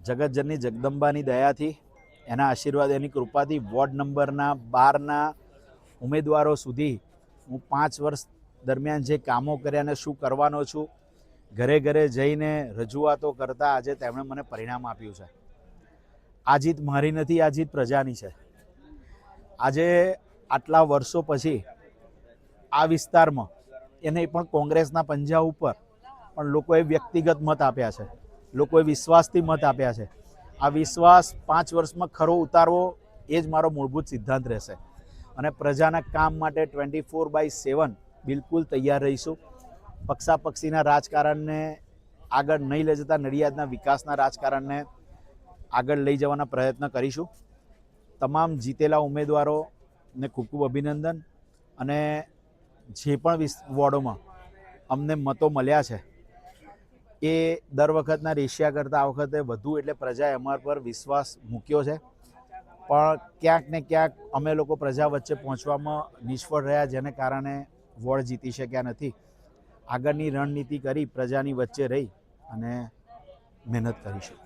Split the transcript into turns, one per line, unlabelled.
જગતજનની જગદંબાની દયાથી, એના આશીર્વાદ, એની કૃપાથી વોર્ડ નંબરના 12ના ઉમેદવારો સુધી હું 5 વર્ષ દરમિયાન જે કામો કર્યા અને શું કરવાનો છું, ઘરે ઘરે જઈને રજૂઆતો કરતા આજે તેમણે મને પરિણામ આપ્યું છે. આ જીત મારી નથી, આ જીત પ્રજાની છે. આજે આટલા વર્ષો પછી આ વિસ્તારમાં એને પણ કોંગ્રેસના પંજા ઉપર પણ લોકોએ વ્યક્તિગત મત આપ્યા છે, લોકોએ વિશ્વાસથી મત આપ્યા છે. આ વિશ્વાસ 5 વર્ષમાં ખરો ઉતારવો એ જ મારો મૂળભૂત સિદ્ધાંત રહેશે અને પ્રજાના કામ માટે 24/7 બિલકુલ તૈયાર રહીશું. પક્ષાપક્ષીના રાજકારણને આગળ નહીં લઈ જતા નડિયાદના વિકાસના રાજકારણને આગળ લઈ જવાના પ્રયત્ન કરીશું. તમામ જીતેલા ઉમેદવારોને ખૂબ ખૂબ અભિનંદન અને જે પણ વોર્ડોમાં અમને મતો મળ્યા છે એ દર વખતના રેશિયા કરતાં આ વખતે વધુ, એટલે પ્રજાએ અમારા પર વિશ્વાસ મૂક્યો છે. પણ ક્યાંક ને ક્યાંક અમે લોકો પ્રજા વચ્ચે પહોંચવામાં નિષ્ફળ રહ્યા, જેને કારણે વોર્ડ જીતી શક્યા નથી. આગળની રણનીતિ કરી પ્રજાની વચ્ચે રહી અને મહેનત કરીશું.